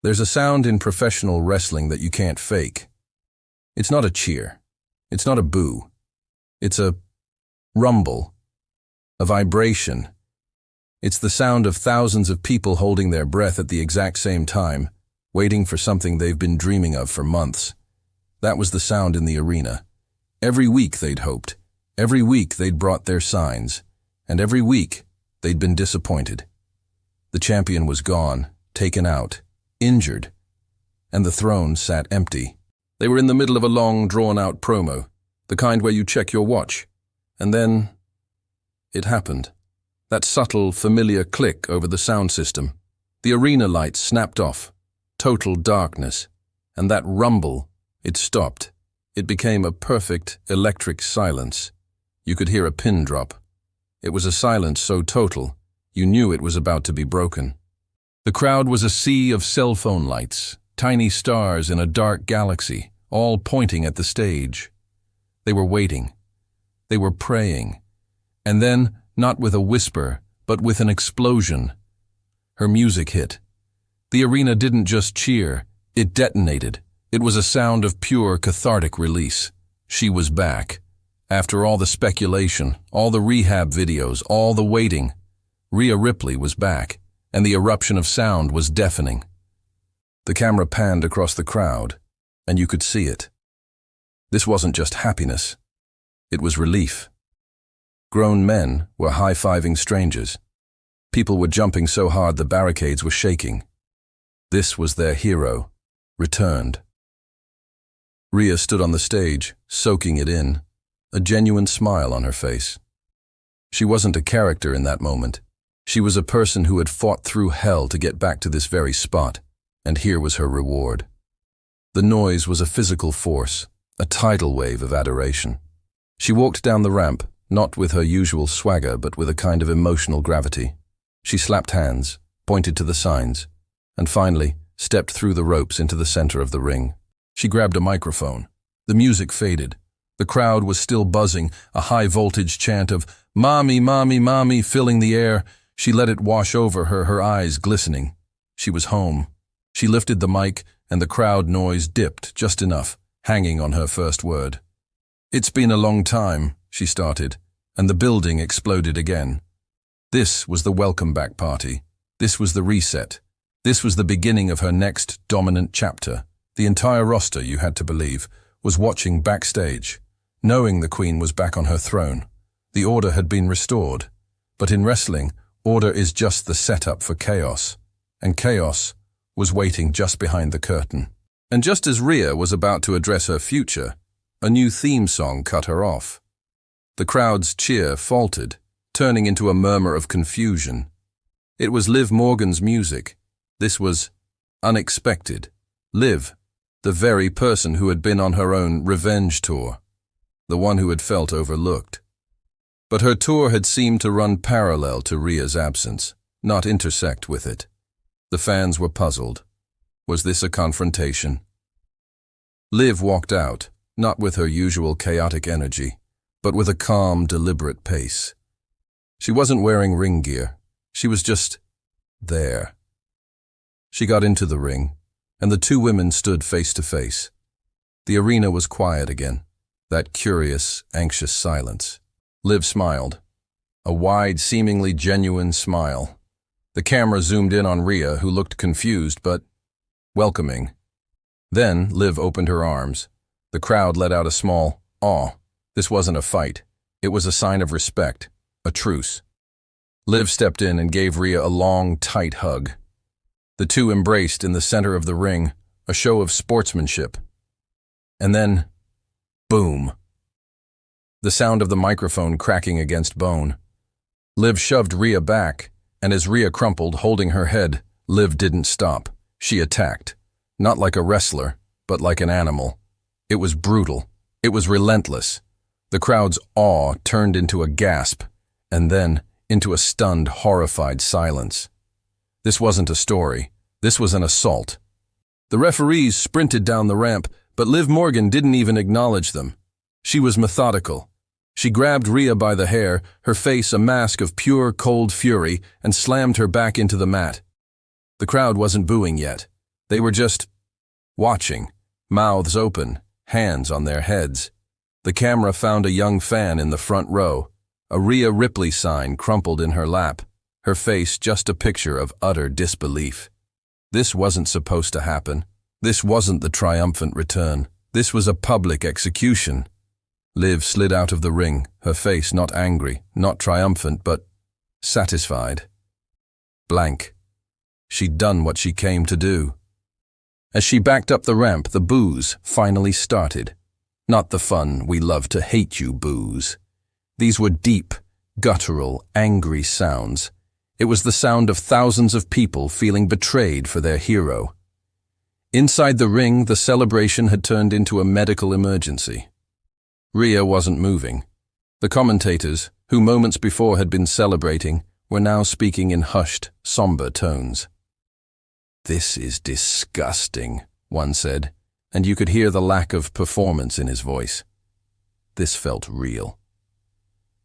There's a sound in professional wrestling that you can't fake. It's not a cheer. It's not a boo. It's a rumble, a vibration. It's the sound of thousands of people holding their breath at the exact same time, waiting for something they've been dreaming of for months. That was the sound in the arena. Every week they'd hoped. Every week they'd brought their signs. And every week they'd been disappointed. The champion was gone, taken out, injured, and the throne sat empty. They were in the middle of a long, drawn-out promo, the kind where you check your watch. And then it happened. That subtle, familiar click over the sound system. The arena lights snapped off. Total darkness. And that rumble, it stopped. It became a perfect electric silence. You could hear a pin drop. It was a silence so total, you knew it was about to be broken. The crowd was a sea of cell phone lights, tiny stars in a dark galaxy, all pointing at the stage. They were waiting. They were praying. And then, not with a whisper, but with an explosion, her music hit. The arena didn't just cheer, it detonated. It was a sound of pure cathartic release. She was back. After all the speculation, all the rehab videos, all the waiting, Rhea Ripley was back, and the eruption of sound was deafening. The camera panned across the crowd, and you could see it. This wasn't just happiness. It was relief. Grown men were high-fiving strangers. People were jumping so hard the barricades were shaking. This was their hero, returned. Rhea stood on the stage, soaking it in, a genuine smile on her face. She wasn't a character in that moment. She was a person who had fought through hell to get back to this very spot, and here was her reward. The noise was a physical force, a tidal wave of adoration. She walked down the ramp, not with her usual swagger, but with a kind of emotional gravity. She slapped hands, pointed to the signs, and finally stepped through the ropes into the center of the ring. She grabbed a microphone. The music faded. The crowd was still buzzing, a high-voltage chant of "Mommy, Mommy, Mommy" filling the air. She let it wash over her, her eyes glistening. She was home. She lifted the mic, and the crowd noise dipped just enough, hanging on her first word. "It's been a long time," she started, and the building exploded again. This was the welcome back party. This was the reset. This was the beginning of her next dominant chapter. The entire roster, you had to believe, was watching backstage, knowing the Queen was back on her throne. The order had been restored. But in wrestling, order is just the setup for chaos. And chaos was waiting just behind the curtain. And just as Rhea was about to address her future, a new theme song cut her off. The crowd's cheer faltered, turning into a murmur of confusion. It was Liv Morgan's music. This was unexpected. Liv, the very person who had been on her own revenge tour, the one who had felt overlooked. But her tour had seemed to run parallel to Rhea's absence, not intersect with it. The fans were puzzled. Was this a confrontation? Liv walked out, not with her usual chaotic energy, but with a calm, deliberate pace. She wasn't wearing ring gear. She was just there. She got into the ring, and the two women stood face to face. The arena was quiet again, that curious, anxious silence. Liv smiled, a wide, seemingly genuine smile. The camera zoomed in on Rhea, who looked confused but welcoming. Then Liv opened her arms. The crowd let out a small awe. This wasn't a fight. It was a sign of respect, a truce. Liv stepped in and gave Rhea a long, tight hug. The two embraced in the center of the ring, a show of sportsmanship. And then, boom. The sound of the microphone cracking against bone. Liv shoved Rhea back, and as Rhea crumpled, holding her head, Liv didn't stop. She attacked. Not like a wrestler, but like an animal. It was brutal. It was relentless. The crowd's awe turned into a gasp, and then into a stunned, horrified silence. This wasn't a story. This was an assault. The referees sprinted down the ramp, but Liv Morgan didn't even acknowledge them. She was methodical. She grabbed Rhea by the hair, her face a mask of pure, cold fury, and slammed her back into the mat. The crowd wasn't booing yet. They were just watching, mouths open, hands on their heads. The camera found a young fan in the front row, a Rhea Ripley sign crumpled in her lap, her face just a picture of utter disbelief. This wasn't supposed to happen. This wasn't the triumphant return. This was a public execution. Liv slid out of the ring, her face not angry, not triumphant, but satisfied. Blank. She'd done what she came to do. As she backed up the ramp, the boos finally started. Not the fun, we love to hate you boos. These were deep, guttural, angry sounds. It was the sound of thousands of people feeling betrayed for their hero. Inside the ring, the celebration had turned into a medical emergency. Rhea wasn't moving. The commentators, who moments before had been celebrating, were now speaking in hushed, somber tones. "This is disgusting," one said, and you could hear the lack of performance in his voice. This felt real.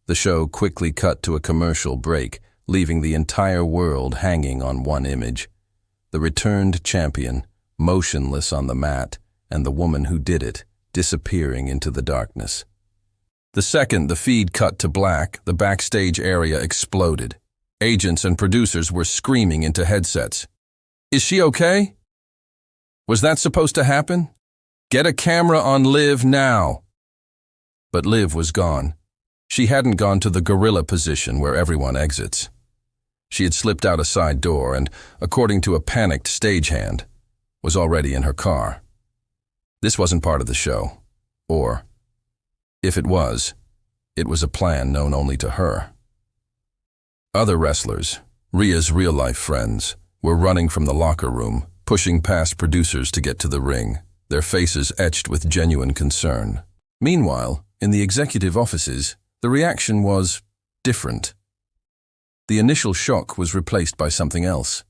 The show quickly cut to a commercial break, leaving the entire world hanging on one image. The returned champion, motionless on the mat, and the woman who did it, disappearing into the darkness. The second the feed cut to black, the backstage area exploded. Agents and producers were screaming into headsets. "Is she okay? Was that supposed to happen? Get a camera on Liv now." But Liv was gone. She hadn't gone to the gorilla position where everyone exits. She had slipped out a side door and, according to a panicked stagehand, was already in her car. This wasn't part of the show. Or, if it was a plan known only to her. Other wrestlers, Rhea's real-life friends, were running from the locker room, pushing past producers to get to the ring, their faces etched with genuine concern. Meanwhile, in the executive offices, the reaction was different. The initial shock was replaced by something else.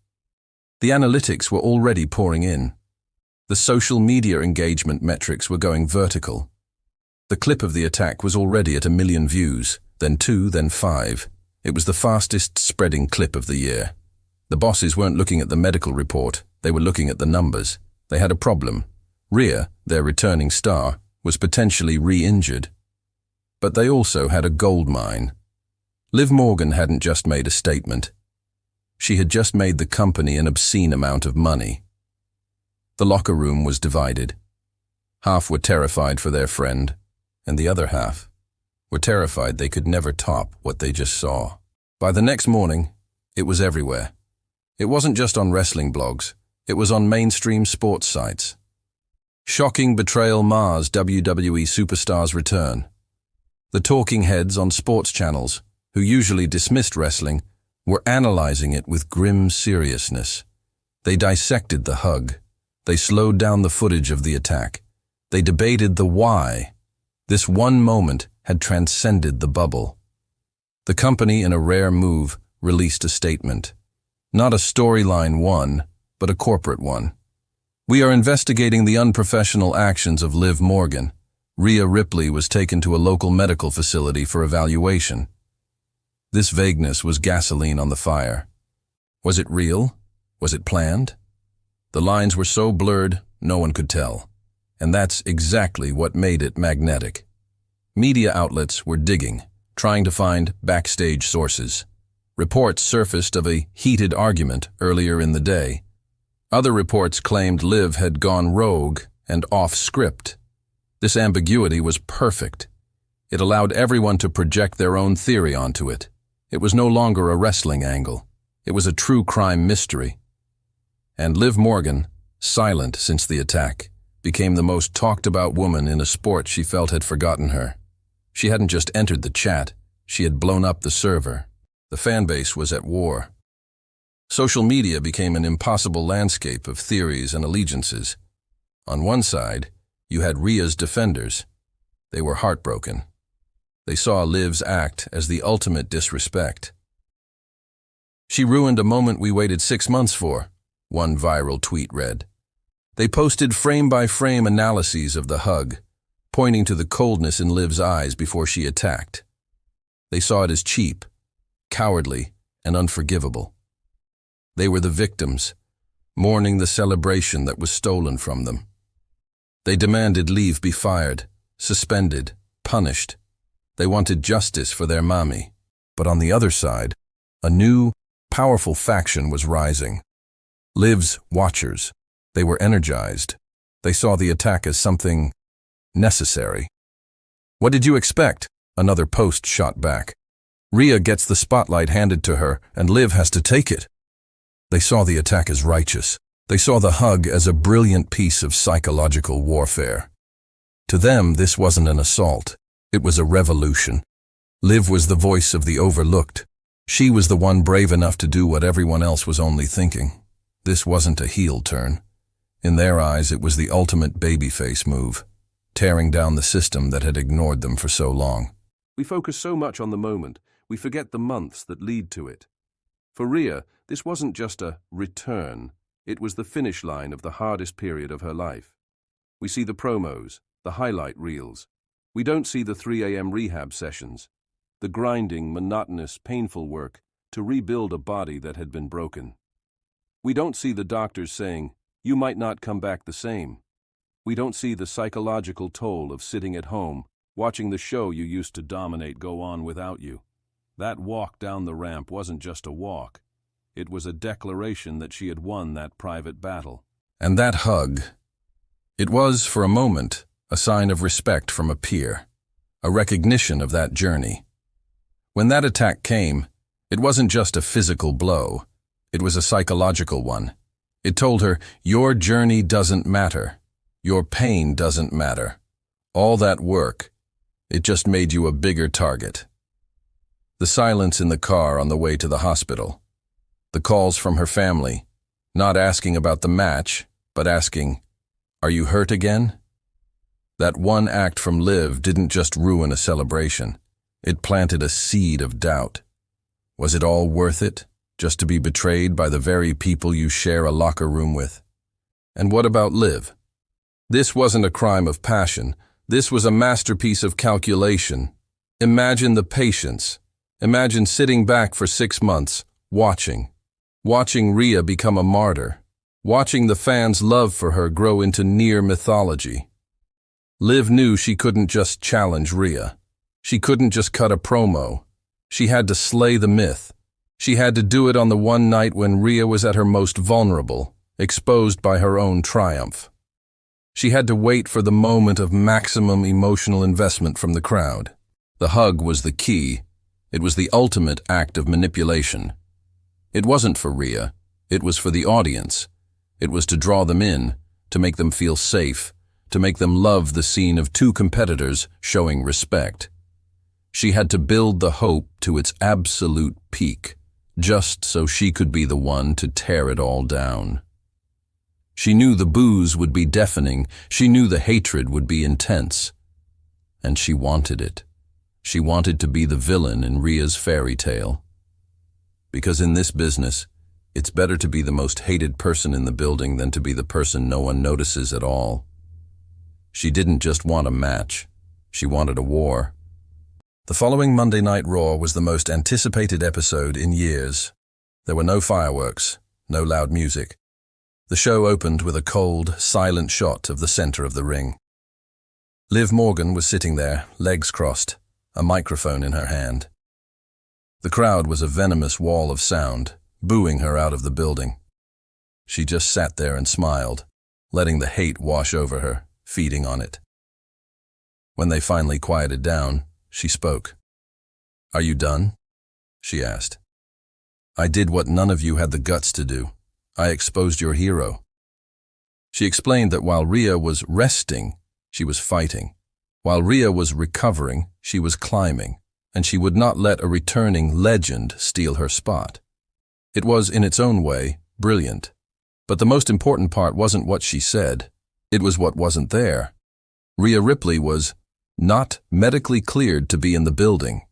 The analytics were already pouring in. The social media engagement metrics were going vertical. The clip of the attack was already at 1 million views, then 2, then 5. It was the fastest spreading clip of the year. The bosses weren't looking at the medical report, they were looking at the numbers. They had a problem. Rhea, their returning star, was potentially re-injured. But they also had a gold mine. Liv Morgan hadn't just made a statement. She had just made the company an obscene amount of money. The locker room was divided. Half were terrified for their friend, and the other half were terrified they could never top what they just saw. By the next morning, it was everywhere. It wasn't just on wrestling blogs, it was on mainstream sports sites. Shocking betrayal mars WWE superstars return. The talking heads on sports channels, who usually dismissed wrestling, were analyzing it with grim seriousness. They dissected the hug. They slowed down the footage of the attack. They debated the why. This one moment had transcended the bubble. The company, in a rare move, released a statement. Not a storyline one, but a corporate one. "We are investigating the unprofessional actions of Liv Morgan. Rhea Ripley was taken to a local medical facility for evaluation." This vagueness was gasoline on the fire. Was it real? Was it planned? The lines were so blurred, no one could tell. And that's exactly what made it magnetic. Media outlets were digging, trying to find backstage sources. Reports surfaced of a heated argument earlier in the day. Other reports claimed Liv had gone rogue and off script. This ambiguity was perfect. It allowed everyone to project their own theory onto it. It was no longer a wrestling angle. It was a true crime mystery. And Liv Morgan, silent since the attack, became the most talked about woman in a sport she felt had forgotten her. She hadn't just entered the chat, she had blown up the server. The fan base was at war. Social media became an impossible landscape of theories and allegiances. On one side, you had Rhea's defenders. They were heartbroken. They saw Liv's act as the ultimate disrespect. "She ruined a moment we waited 6 months for," one viral tweet read. They posted frame-by-frame analyses of the hug, pointing to the coldness in Liv's eyes before she attacked. They saw it as cheap, cowardly, and unforgivable. They were the victims. mourning the celebration that was stolen from them. They demanded Liv be fired, suspended, punished. They wanted justice for their mommy. But on the other side, a new, powerful faction was rising. Liv's watchers. They were energized. They saw the attack as something necessary. "What did you expect?" Another post shot back. "Rhea gets the spotlight handed to her, and Liv has to take it." They saw the attack as righteous. They saw the hug as a brilliant piece of psychological warfare. To them, this wasn't an assault. It was a revolution. Liv was the voice of the overlooked. She was the one brave enough to do what everyone else was only thinking. This wasn't a heel turn. In their eyes, it was the ultimate babyface move, tearing down the system that had ignored them for so long. We focus so much on the moment, we forget the months that lead to it. For Rhea, this wasn't just a return, it was the finish line of the hardest period of her life. We see the promos, the highlight reels. We don't see the 3 a.m. rehab sessions, the grinding, monotonous, painful work to rebuild a body that had been broken. We don't see the doctors saying, "You might not come back the same." We don't see the psychological toll of sitting at home, watching the show you used to dominate go on without you. That walk down the ramp wasn't just a walk. It was a declaration that she had won that private battle. And that hug, it was, for a moment, a sign of respect from a peer, a recognition of that journey. When that attack came, it wasn't just a physical blow, it was a psychological one. It told her, your journey doesn't matter. Your pain doesn't matter. All that work, it just made you a bigger target. The silence in the car on the way to the hospital. The calls from her family, not asking about the match, but asking, "Are you hurt again?" That one act from Liv didn't just ruin a celebration. It planted a seed of doubt. Was it all worth it, just to be betrayed by the very people you share a locker room with? And what about Liv? This wasn't a crime of passion. This was a masterpiece of calculation. Imagine the patience. Imagine sitting back for 6 months, watching Rhea become a martyr, watching the fans' love for her grow into near mythology. Liv knew she couldn't just challenge Rhea. She couldn't just cut a promo. She had to slay the myth. She had to do it on the one night when Rhea was at her most vulnerable, exposed by her own triumph. She had to wait for the moment of maximum emotional investment from the crowd. The hug was the key. It was the ultimate act of manipulation. It wasn't for Rhea. It was for the audience. It was to draw them in, to make them feel safe, to make them love the scene of two competitors showing respect. She had to build the hope to its absolute peak, just so she could be the one to tear it all down. She knew the boos would be deafening. She knew the hatred would be intense. And she wanted it. She wanted to be the villain in Rhea's fairy tale. Because in this business, it's better to be the most hated person in the building than to be the person no one notices at all. She didn't just want a match. She wanted a war. The following Monday Night Raw was the most anticipated episode in years. There were no fireworks, no loud music. The show opened with a cold, silent shot of the center of the ring. Liv Morgan was sitting there, legs crossed, a microphone in her hand. The crowd was a venomous wall of sound, booing her out of the building. She just sat there and smiled, letting the hate wash over her, feeding on it. When they finally quieted down, she spoke. "Are you done?" she asked. "I did what none of you had the guts to do. I exposed your hero." She explained that while Rhea was resting, she was fighting. While Rhea was recovering, she was climbing, and she would not let a returning legend steal her spot. It was, in its own way, brilliant. But the most important part wasn't what she said. It was what wasn't there. Rhea Ripley was not medically cleared to be in the building.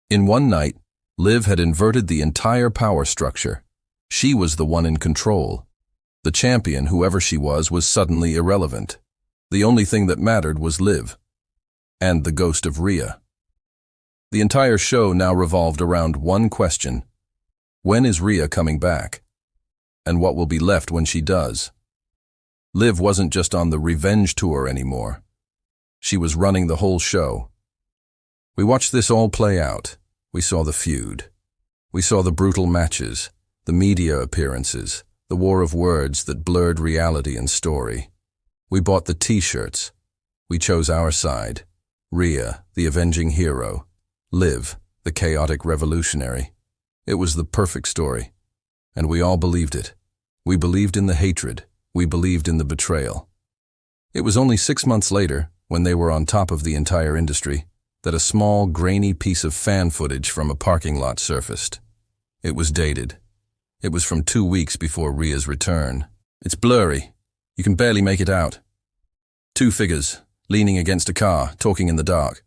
In one night, Liv had inverted the entire power structure. She was the one in control. The champion, whoever she was suddenly irrelevant. The only thing that mattered was Liv, and the ghost of Rhea. The entire show now revolved around one question. When is Rhea coming back? and what will be left when she does. Liv wasn't just on the revenge tour anymore. She was running the whole show. We watched this all play out. We saw the feud. We saw the brutal matches, the media appearances, the war of words that blurred reality and story. We bought the t-shirts. We chose our side. Rhea, the avenging hero. Liv, the chaotic revolutionary. It was the perfect story. And we all believed it. We believed in the hatred. We believed in the betrayal. It was only 6 months later, when they were on top of the entire industry, that a small, grainy piece of fan footage from a parking lot surfaced. It was dated. It was from 2 weeks before Rhea's return. It's blurry. You can barely make it out. 2 figures, leaning against a car, talking in the dark.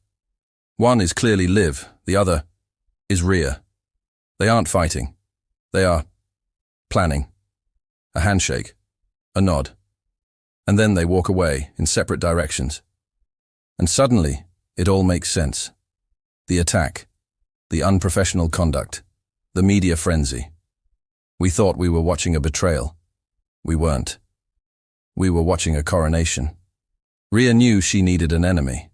One is clearly Liv, the other is Rhea. They aren't fighting. They are planning. A handshake, a nod. And then they walk away in separate directions. And suddenly, it all makes sense. The attack, the unprofessional conduct, the media frenzy. We thought we were watching a betrayal. We weren't. We were watching a coronation. Rhea knew she needed an enemy.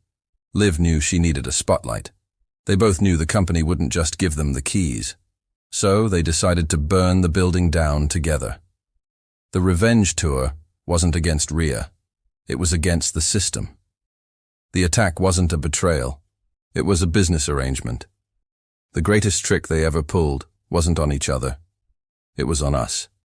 Liv knew she needed a spotlight. They both knew the company wouldn't just give them the keys. So they decided to burn the building down together. The revenge tour wasn't against Rhea. It was against the system. The attack wasn't a betrayal. It was a business arrangement. The greatest trick they ever pulled wasn't on each other. It was on us.